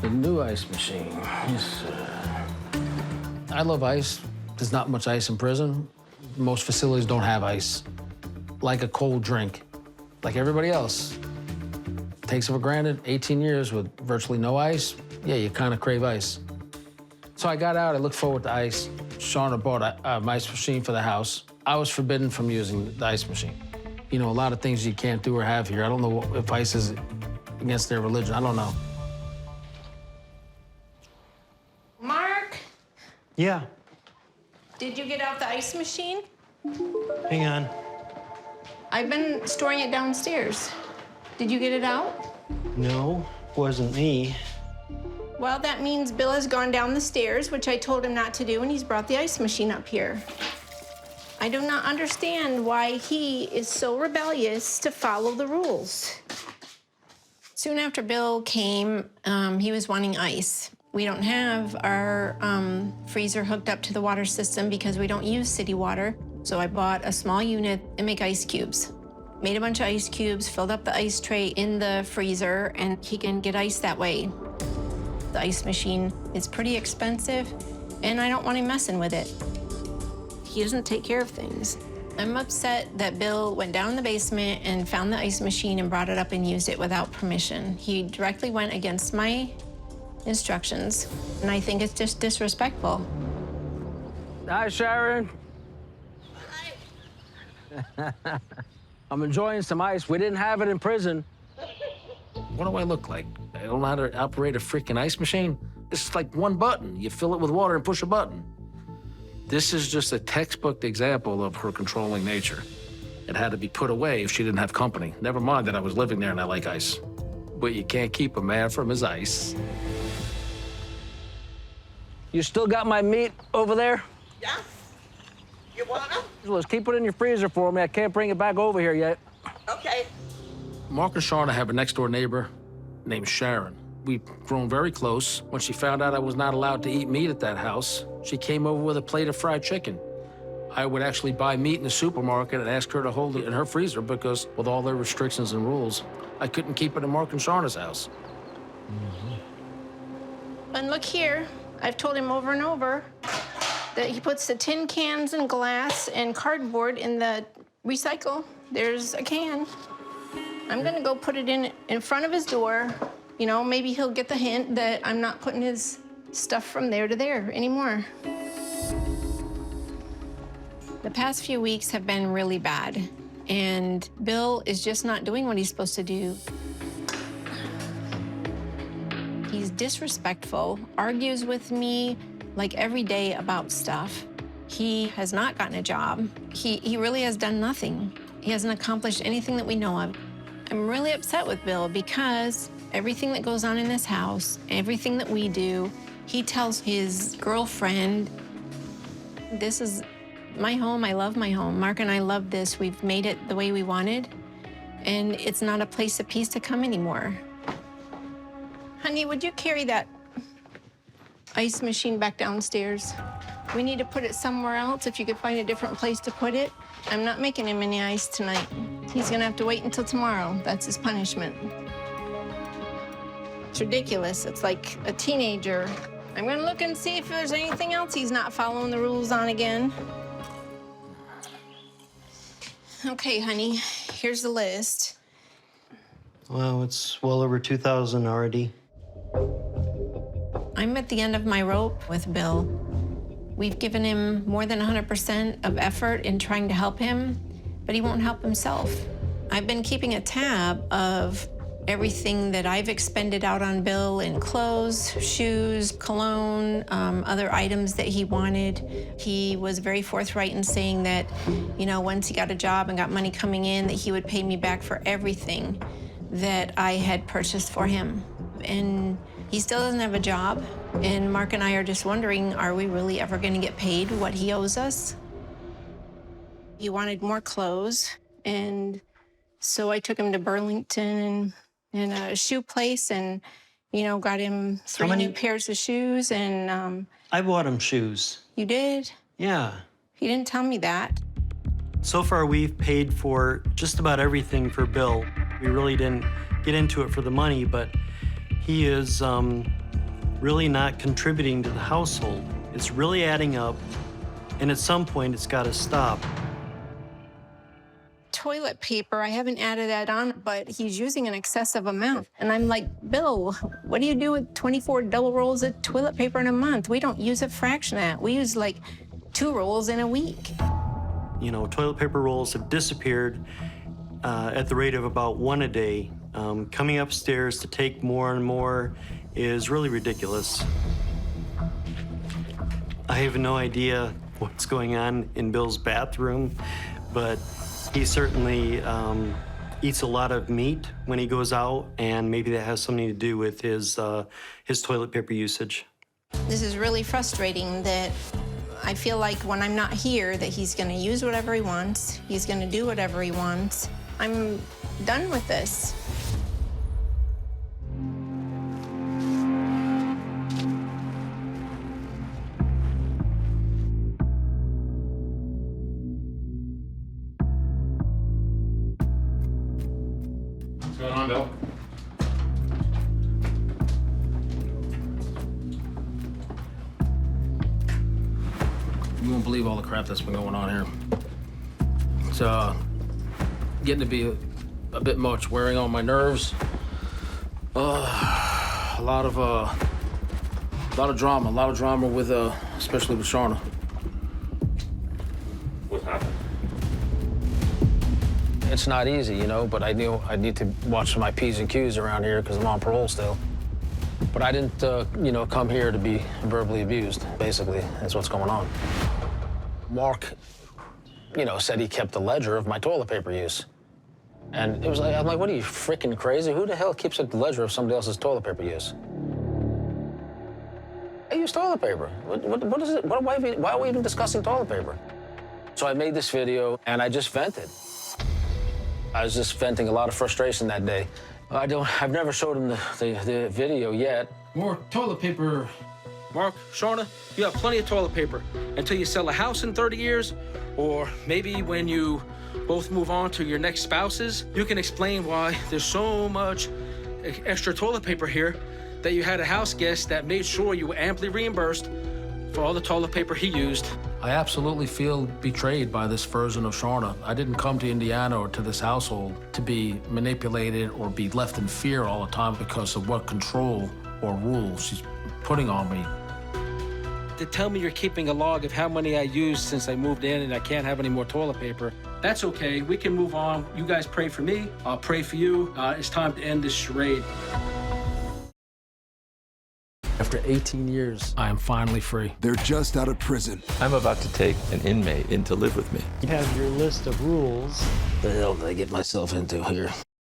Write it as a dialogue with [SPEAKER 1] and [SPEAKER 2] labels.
[SPEAKER 1] The new ice machine. Yes, I love ice. There's not much ice in prison. Most facilities don't have ice. Like a cold drink, like everybody else. Takes it for granted, 18 years with virtually no ice, yeah, you kind of crave ice. So I got out, I looked forward to ice. Sharna bought an ice machine for the house. I was forbidden from using the ice machine. You know, a lot of things you can't do or have here. I don't know if ice is against their religion, I don't know.
[SPEAKER 2] Mark?
[SPEAKER 3] Yeah.
[SPEAKER 2] Did you get out the ice machine?
[SPEAKER 3] Hang on.
[SPEAKER 2] I've been storing it downstairs. Did you get it out?
[SPEAKER 3] No, wasn't me.
[SPEAKER 2] Well, that means Bill has gone down the stairs, which I told him not to do, and he's brought the ice machine up here. I do not understand why he is so rebellious to follow the rules. Soon after Bill came, he was wanting ice. We don't have our freezer hooked up to the water system because we don't use city water. So I bought a small unit and make ice cubes. Made a bunch of ice cubes, filled up the ice tray in the freezer, and he can get ice that way. The ice machine is pretty expensive, and I don't want him messing with it. He doesn't take care of things. I'm upset that Bill went down in the basement and found the ice machine and brought it up and used it without permission. He directly went against my instructions, and I think it's just disrespectful.
[SPEAKER 1] Hi, Sharon.
[SPEAKER 2] Hi.
[SPEAKER 1] I'm enjoying some ice. We didn't have it in prison. What do I look like? I don't know how to operate a freaking ice machine. It's like one button. You fill it with water and push a button. This is just a textbook example of her controlling nature. It had to be put away if she didn't have company. Never mind that I was living there and I like ice. But you can't keep a man from his ice. You still got my meat over there?
[SPEAKER 4] Yeah. You want them?
[SPEAKER 1] Let's keep it in your freezer for me. I can't bring it back over here yet.
[SPEAKER 4] Okay.
[SPEAKER 1] Mark and Sharna have a next-door neighbor named Sharon. We've grown very close. When she found out I was not allowed to eat meat at that house, she came over with a plate of fried chicken. I would actually buy meat in the supermarket and ask her to hold it in her freezer because with all their restrictions and rules, I couldn't keep it in Mark and Sharna's house.
[SPEAKER 2] And look here, I've told him over and over that he puts the tin cans and glass and cardboard in the recycle. There's a can. I'm gonna go put it in front of his door. You know, maybe he'll get the hint that I'm not putting his stuff from there to there anymore. The past few weeks have been really bad, and Bill is just not doing what he's supposed to do. He's disrespectful, argues with me like every day about stuff. He has not gotten a job. He really has done nothing. He hasn't accomplished anything that we know of. I'm really upset with Bill because everything that goes on in this house, everything that we do, he tells his girlfriend, this is my home, I love my home. Mark and I love this, we've made it the way we wanted, and it's not a place of peace to come anymore. Honey, would you carry that ice machine back downstairs? We need to put it somewhere else, if you could find a different place to put it. I'm not making him any ice tonight. He's gonna have to wait until tomorrow. That's his punishment. It's ridiculous. It's like a teenager. I'm gonna look and see if there's anything else he's not following the rules on again. Okay, honey, here's the list.
[SPEAKER 3] Well, it's well over 2,000 already.
[SPEAKER 2] I'm at the end of my rope with Bill. We've given him more than 100% of effort in trying to help him, but he won't help himself. I've been keeping a tab of everything that I've expended out on Bill in clothes, shoes, cologne, other items that he wanted. He was very forthright in saying that, you know, once he got a job and got money coming in, that he would pay me back for everything that I had purchased for him. And he still doesn't have a job, and Mark and I are just wondering, are we really ever gonna get paid what he owes us? He wanted more clothes, and so I took him to Burlington and a shoe place and, you know, got him three new pairs of shoes, and
[SPEAKER 3] I bought him shoes.
[SPEAKER 2] You did?
[SPEAKER 3] Yeah.
[SPEAKER 2] He didn't tell me that.
[SPEAKER 3] So far, we've paid for just about everything for Bill. We really didn't get into it for the money, but he is really not contributing to the household. It's really adding up, and at some point, it's got to stop.
[SPEAKER 2] Toilet paper, I haven't added that on, but he's using an excessive amount. And I'm like, Bill, what do you do with 24 double rolls of toilet paper in a month? We don't use a fraction of that. We use like 2 rolls in a week.
[SPEAKER 3] You know, toilet paper rolls have disappeared at the rate of about 1 a day. Coming upstairs to take more and more is really ridiculous. I have no idea what's going on in Bill's bathroom, but he certainly eats a lot of meat when he goes out, and maybe that has something to do with his toilet paper usage.
[SPEAKER 2] This is really frustrating that I feel like when I'm not here that he's gonna use whatever he wants, he's gonna do whatever he wants. I'm done with this.
[SPEAKER 1] What's going on, Bill? You won't believe all the crap that's been going on here. It's getting to be a bit much, wearing on my nerves. A lot of drama with especially with Sharna.
[SPEAKER 5] What happened?
[SPEAKER 1] It's not easy, you know, but I knew I need to watch my P's and Q's around here because I'm on parole still. But I didn't, you know, come here to be verbally abused, basically. That's what's going on. Mark, you know, said he kept a ledger of my toilet paper use. And it was like, I'm like, what are you, freaking crazy? Who the hell keeps a ledger of somebody else's toilet paper use? I use toilet paper. What is it? Why are we even discussing toilet paper? So I made this video, and I just vented. I was just venting a lot of frustration that day. I've never showed him the video yet.
[SPEAKER 6] More toilet paper. Mark, Sharna, you have plenty of toilet paper until you sell a house in 30 years, or maybe when you both move on to your next spouses, you can explain why there's so much extra toilet paper here that you had a house guest that made sure you were amply reimbursed for all the toilet paper he used.
[SPEAKER 1] I absolutely feel betrayed by this version of Sharna. I didn't come to Indiana or to this household to be manipulated or be left in fear all the time because of what control or rules she's putting on me.
[SPEAKER 6] To tell me you're keeping a log of how many I used since I moved in and I can't have any more toilet paper, that's okay. We can move on. You guys pray for me. I'll pray for you. It's time to end this charade.
[SPEAKER 1] After 18 years, I am finally free.
[SPEAKER 7] They're just out of prison.
[SPEAKER 5] I'm about to take an inmate in to live with me.
[SPEAKER 8] You have your list of rules.
[SPEAKER 1] What the hell did I get myself into here?